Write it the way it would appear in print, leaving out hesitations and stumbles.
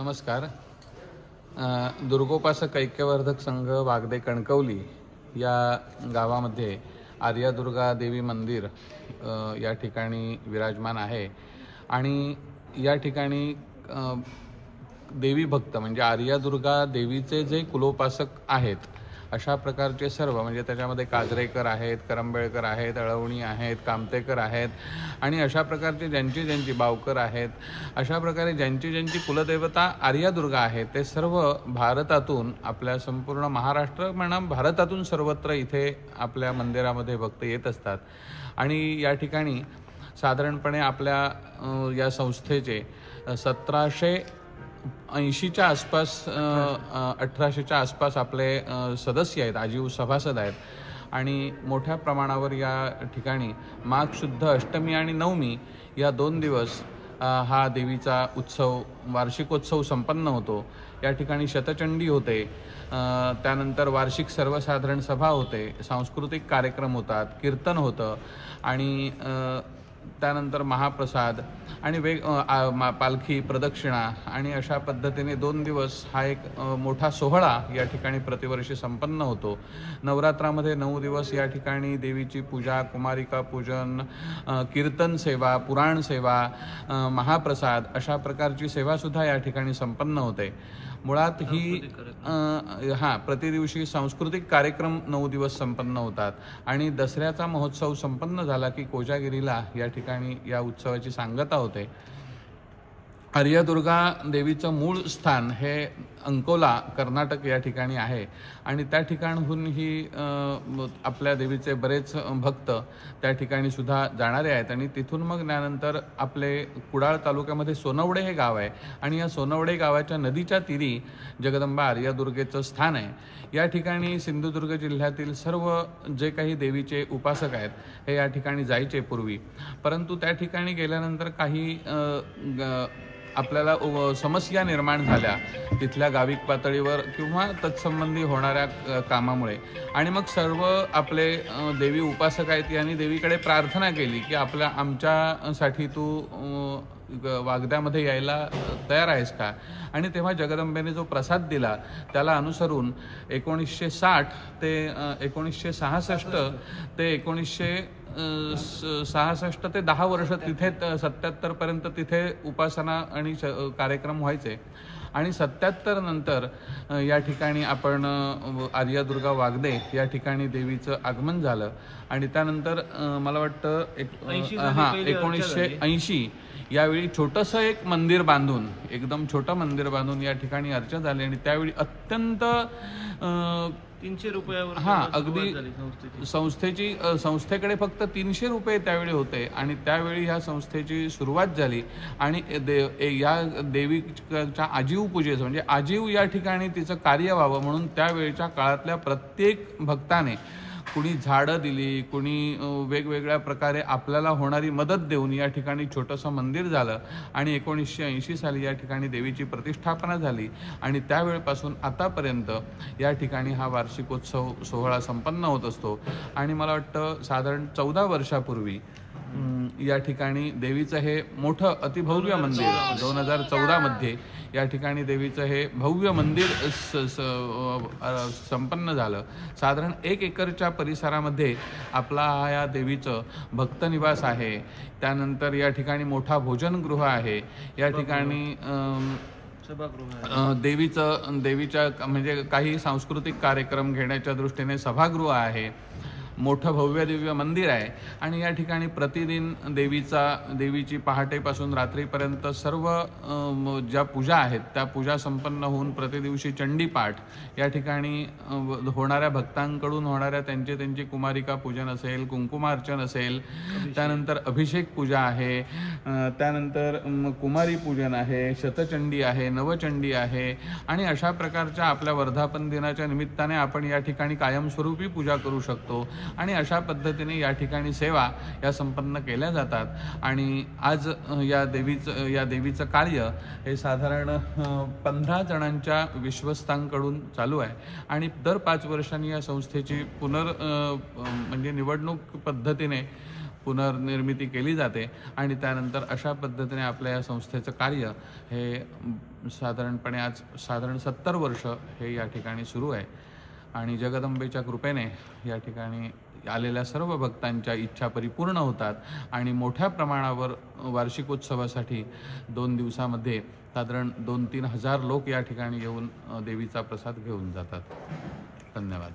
नमस्कार. दुर्गोपासक ऐक्यवर्धक संघ वागदे कणकवली या गावामध्ये आर्यादुर्गा देवी मंदिर या ठिकाणी विराजमान आहे आणि या ठिकाणी देवी भक्त म्हणजे आर्यादुर्गा देवीचे जे कुलोपासक आहेत अशा प्रकारचे सर्व म्हणजे त्याच्यामध्ये काजरेकर आहेत, करंबेळकर आहेत, अळवणी आहेत, कामतेकर आहेत आणि अशा प्रकारचे ज्यांची बावकर आहेत, अशा प्रकारे ज्यांची कुलदेवता आर्यादुर्गा आहे ते सर्व भारतातून आपल्या संपूर्ण महाराष्ट्र म्हणा भारतातून सर्वत्र इथे आपल्या मंदिरामध्ये भक्त येत असतात. आणि या ठिकाणी साधारणपणे आपल्या या संस्थेचे 1780च्या आसपास 1800च्या आसपास आपले सदस्य आहेत, आजीव सभासद आहेत आणि मोठ्या प्रमाणावर या ठिकाणी माघ शुद्ध अष्टमी आणि नवमी या 2 दिवस हा देवीचा उत्सव वार्षिकोत्सव संपन्न होतो. या ठिकाणी शतचंडी होते, त्यानंतर वार्षिक सर्वसाधारण सभा होते, सांस्कृतिक कार्यक्रम होतात, कीर्तन होतं आणि त्यानंतर महाप्रसाद आणि पालखी प्रदक्षिणा आणि अशा पद्धतीने 2 दिवस हा एक मोठा सोहळा या ठिकाणी प्रतिवर्षी संपन्न होतो. नवरात्रामध्ये 9 दिवस या ठिकाणी देवीची पूजा, कुमारिका पूजन, कीर्तन सेवा, पुराण सेवा, महाप्रसाद अशा प्रकारची सेवासुद्धा या ठिकाणी संपन्न होते. मुळात ही प्रतिदिवशी सांस्कृतिक कार्यक्रम 9 दिवस संपन्न होतात आणि दसऱ्याचा महोत्सव संपन्न झाला की कोजागिरीला या ठिकाणी या उत्सवाची सांगता होते. आर्यादुर्गा देवीचं मूळ स्थान हे अंकोला कर्नाटक या ठिकाणी आहे आणि त्या ठिकाणहून ही आपल्या देवीचे बरेच भक्त त्या ठिकाणी सुद्धा जाणारे आहेत आणि तिथून मग त्यानंतर आपले कुडाळ तालुक्यामध्ये सोनवडे हे गाव आहे आणि या सोनवडे गावाच्या नदीच्या तीरी जगदंबा आर्यादुर्गेचं स्थान आहे. या ठिकाणी सिंधुदुर्ग जिल्ह्यातील सर्व जे काही देवीचे उपासक आहेत हे या ठिकाणी जायचे पूर्वी, परंतु त्या ठिकाणी गेल्यानंतर काही आपल्याला समस्या निर्माण झाल्या तिथल्या गाविक पातळीवर किंवा तत्संबंधी होणाऱ्या कामामुळे आणि मग सर्व आपले देवी उपासक आहेत यांनी देवीकडे प्रार्थना केली की आमच्यासाठी तू वागद्यामध्ये यायला तयार आहेस का. आणि तेव्हा जगदंबेने जो प्रसाद दिला त्याला अनुसरून 1960 ते 1966 ते 1966 ते 10 वर्ष तिथे 77 पर्यंत तिथे उपासना आणि कार्यक्रम व्हायचे आणि 77 नंतर या ठिकाणी आपण आर्यादुर्गा वागदे या ठिकाणी देवीचं आगमन झालं आणि त्यानंतर मला वाटतं 1980 यावेळी छोटंसं एक मंदिर बांधून एकदम छोटं मंदिर बांधून या ठिकाणी अर्चा झाली आणि त्यावेळी अत्यंत 300 रुपयावर अगदी संस्थेकडे फक्त 300 रुपये त्यावेळी होते आणि त्यावेळी ह्या संस्थेची सुरुवात झाली आणि या देवीच्या आजीव पूजेचं म्हणजे आजीव या ठिकाणी तिचं कार्य व्हावं म्हणून त्यावेळच्या काळातल्या प्रत्येक भक्ताने कुणी झाडं दिली, कुणी वेगवेगळ्या प्रकारे आपल्याला होणारी मदत देऊन या ठिकाणी छोटंसं मंदिर झालं आणि 1980 साली या ठिकाणी देवीची प्रतिष्ठापना झाली आणि त्यावेळपासून आतापर्यंत या ठिकाणी हा वार्षिकोत्सव सोहळा संपन्न होत असतो. आणि मला वाटतं साधारण 14 वर्षापूर्वी या ठिकाणी देवीचं हे मोठं अतिभव्य मंदिर 2014 मध्ये या ठिकाणी देवीचं हे भव्य मंदिर संपन्न झालं. साधारण 1 एकरच्या परिसरामध्ये आपला या देवीचं भक्तनिवास आहे. त्यानंतर या ठिकाणी मोठा भोजनगृह आहे. या ठिकाणी देवीच्या म्हणजे काही सांस्कृतिक कार्यक्रम घेण्याच्या दृष्टीने सभागृह आहे. मोठं भव्य दिव्य मंदिर आहे आणि या ठिकाणी प्रतिदिन देवीची पहाटेपासून रात्रीपर्यंत सर्व ज्या पूजा आहेत त्या पूजा संपन्न होऊन प्रतिदिवशी चंडीपाठ या ठिकाणी होणाऱ्या भक्तांकडून होणाऱ्या त्यांची कुमारिका पूजन असेल, कुंकुमार्चन असेल, त्यानंतर अभिषेक पूजा आहे, त्यानंतर कुमारी पूजन आहे, शतचंडी आहे, नवचंडी आहे आणि अशा प्रकारच्या आपल्या वर्धापन दिनाच्या निमित्ताने आपण या ठिकाणी कायमस्वरूपी पूजा करू शकतो आणि अशा पद्धतीने या ठिकाणी सेवा या संपन्न केल्या जातात. आणि आज या देवीचं कार्य हे साधारण 15 जणांच्या विश्वस्तांकडून चालू आहे आणि दर 5 वर्षांनी या संस्थेची म्हणजे निवडणूक पद्धतीने पुनर्निर्मिती केली जाते आणि त्यानंतर अशा पद्धतीने आपल्या या संस्थेचं कार्य हे साधारणपणे आज 70 वर्ष हे या ठिकाणी सुरू आहे आणि जगदंबेच्या कृपेने या ठिकाणी आलेल्या सर्व भक्तांच्या इच्छा परिपूर्ण होतात आणि मोठ्या प्रमाणावर वार्षिकोत्सवासाठी 2 दिवसामध्ये साधारण 2-3 हजार लोक या ठिकाणी येऊन देवीचा प्रसाद घेऊन जातात. धन्यवाद.